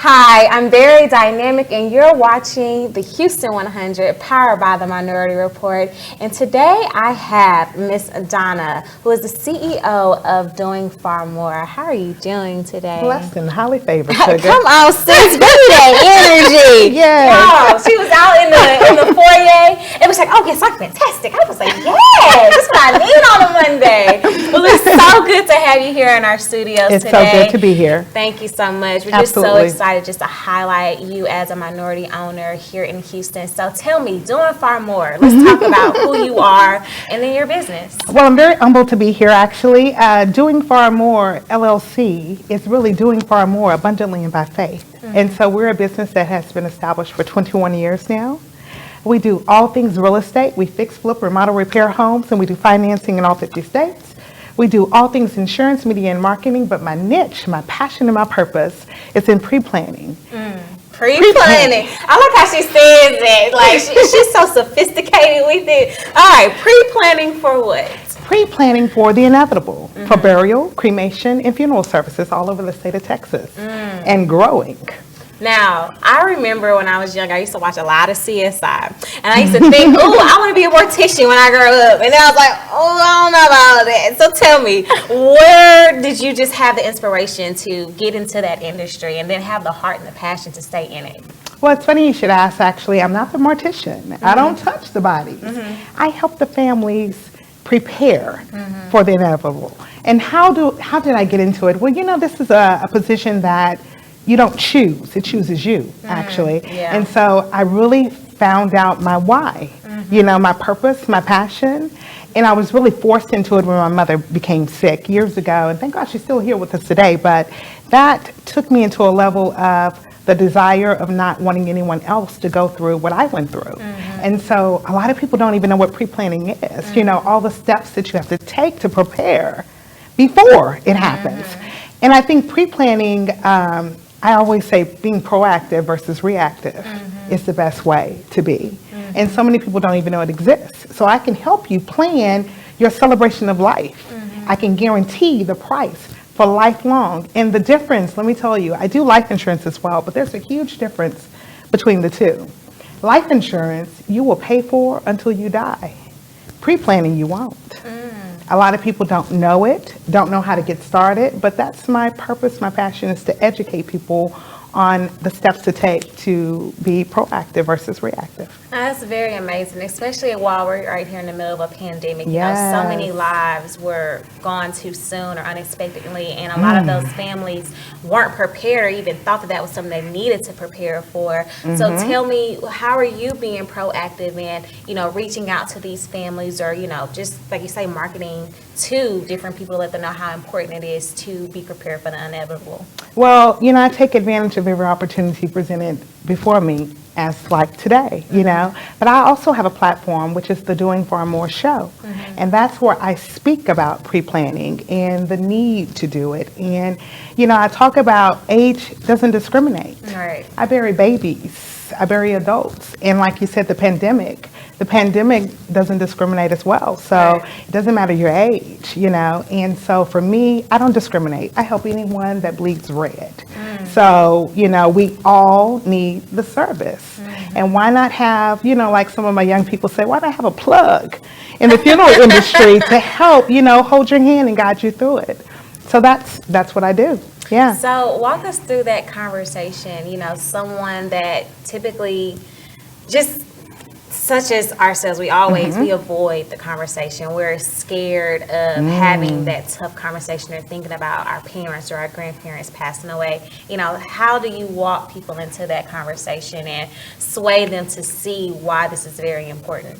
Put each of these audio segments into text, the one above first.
Hi, I'm very dynamic, and you're watching the Houston 100, powered by the Minority Report. And today I have Miss Donna, who is the CEO of Doing Far More. How are you doing today? Blessed and highly favored, sugar. Come on, sis, give me that energy. Yes. Y'all, she was out in the foyer, and was like, "Oh, yes, I'm fantastic." I was like, "Yes, that's what I need on a Monday." Well, it's so good to have you here in our studios It's today. so good to be here. Thank you so much. We're Absolutely. just so excited just to highlight you as a minority owner here in Houston. So tell me, Doing Far More. Let's talk about who you are and then your business. Well, I'm very humbled to be here, actually. Doing Far More, LLC, is really doing far more abundantly and by faith. And so we're a business that has been established for 21 years now. We do all things real estate. We fix, flip, remodel, repair homes, and we do financing in all 50 states. We do all things insurance, media, and marketing, but my niche, my passion, and my purpose is in pre-planning. Pre-planning. I like how she says it. Like she's so sophisticated with it. All right, pre-planning for what? Pre-planning for the inevitable, for burial, cremation, and funeral services all over the state of Texas, and growing. Now, I remember when I was young, I used to watch a lot of CSI, and I used to think, "Oh, I want to be a mortician when I grow up." And then I was like, "Oh, I don't know about all of that." So tell me, where did you just have the inspiration to get into that industry and then have the heart and the passion to stay in it? Well, it's funny you should ask, actually. I'm not the mortician. I don't touch the bodies. I help the families prepare for the inevitable. And how did I get into it? Well, you know, this is a position that you don't choose. It chooses you, actually. Yeah. And so I really found out my why, you know, my purpose, my passion. And I was really forced into it when my mother became sick years ago. And thank God she's still here with us today. But that took me into a level of the desire of not wanting anyone else to go through what I went through. And so a lot of people don't even know what pre-planning is, you know, all the steps that you have to take to prepare before it happens. And I think pre-planning, I always say being proactive versus reactive is the best way to be. And so many people don't even know it exists. So I can help you plan your celebration of life. I can guarantee the price for lifelong. And the difference, let me tell you, I do life insurance as well, but there's a huge difference between the two. Life insurance, you will pay for until you die. Pre-planning, you won't. A lot of people don't know it, don't know how to get started, but that's my purpose, my passion is to educate people on the steps to take to be proactive versus reactive. That's very amazing, especially while we're right here in the middle of a pandemic. You Yes. know, so many lives were gone too soon or unexpectedly, and a lot of those families weren't prepared or even thought that that was something they needed to prepare for. So tell me, how are you being proactive and, you know, reaching out to these families, or, you know, just like you say, marketing to different people to let them know how important it is to be prepared for the inevitable? Well, you know, I take advantage of every opportunity presented before me, as like today, you know. But I also have a platform, which is the Doing Far More show. And that's where I speak about pre-planning and the need to do it. And, you know, I talk about age doesn't discriminate. Right. I bury babies, I bury adults. And like you said, the pandemic doesn't discriminate as well. So it doesn't matter your age, you know. And so for me, I don't discriminate. I help anyone that bleeds red. So, you know, we all need the service. And why not have, you know, like some of my young people say, why not have a plug in the funeral industry to help, you know, hold your hand and guide you through it? So that's what I do. Yeah. So walk us through that conversation, you know, someone that typically, just such as ourselves, we always, we avoid the conversation. We're scared of having that tough conversation or thinking about our parents or our grandparents passing away. You know, how do you walk people into that conversation and sway them to see why this is very important?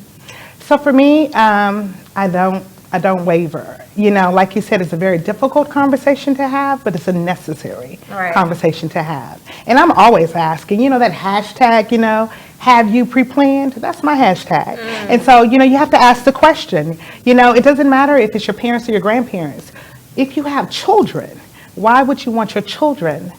So for me, I don't waver. You know, like you said, it's a very difficult conversation to have, but it's a necessary conversation to have. And I'm always asking, you know, that hashtag, you know, have you pre-planned? That's my hashtag. And so, you know, you have to ask the question. You know, it doesn't matter if it's your parents or your grandparents. If you have children, why would you want your children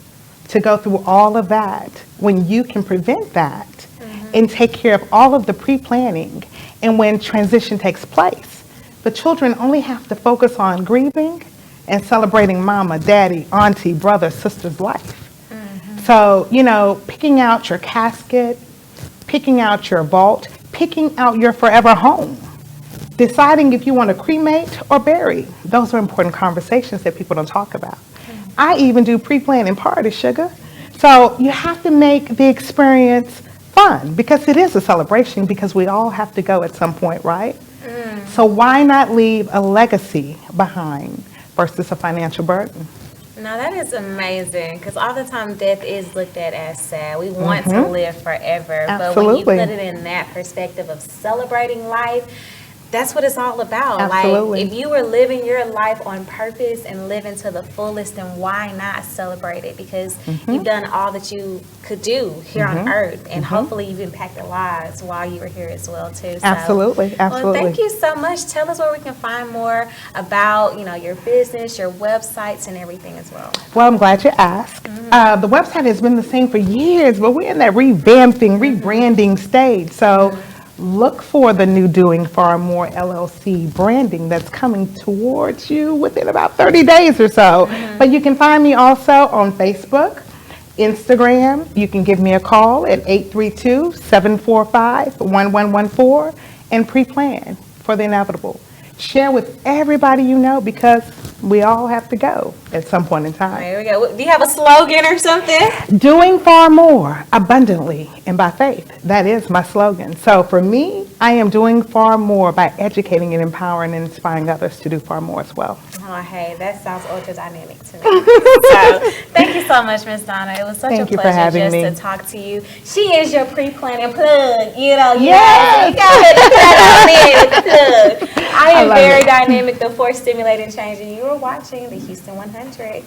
to go through all of that when you can prevent that and take care of all of the pre-planning? And when transition takes place, the children only have to focus on grieving and celebrating mama, daddy, auntie, brother, sister's life. So, you know, picking out your casket, picking out your vault, picking out your forever home, deciding if you want to cremate or bury. Those are important conversations that people don't talk about. I even do pre-planning parties, sugar. So you have to make the experience fun because it is a celebration because we all have to go at some point, right? So why not leave a legacy behind versus a financial burden? No, that is amazing because all the time death is looked at as sad. We want to live forever, but when you Absolutely. put it in that perspective of celebrating life, that's what it's all about. Absolutely. Like, if you were living your life on purpose and living to the fullest, then why not celebrate it? Because you've done all that you could do here on earth, and hopefully you've impacted lives while you were here as well, too. So, Absolutely, well, absolutely. thank you so much. Tell us where we can find more about, you know, your business, your websites, and everything as well. Well, I'm glad you asked. The website has been the same for years, but we're in that revamping, rebranding stage. So look for the new Doing Far More LLC branding that's coming towards you within about 30 days or so. But you can find me also on Facebook, Instagram. You can give me a call at 832-745-1114 and pre-plan for the inevitable. Share with everybody you know because we all have to go at some point in time. There we go. Do you have a slogan or something? Doing far more abundantly and by faith. That is my slogan. So for me, I am doing far more by educating and empowering and inspiring others to do far more as well. Oh, hey, that sounds ultra dynamic to me. So, thank you so much, Miss Donna. It was such Thank a you for pleasure having just me. to talk to you. She is your pre-planning plug. You know, Yes. you got it with the plug. I am love very it. dynamic, the force stimulating change, and you are watching the Houston 100.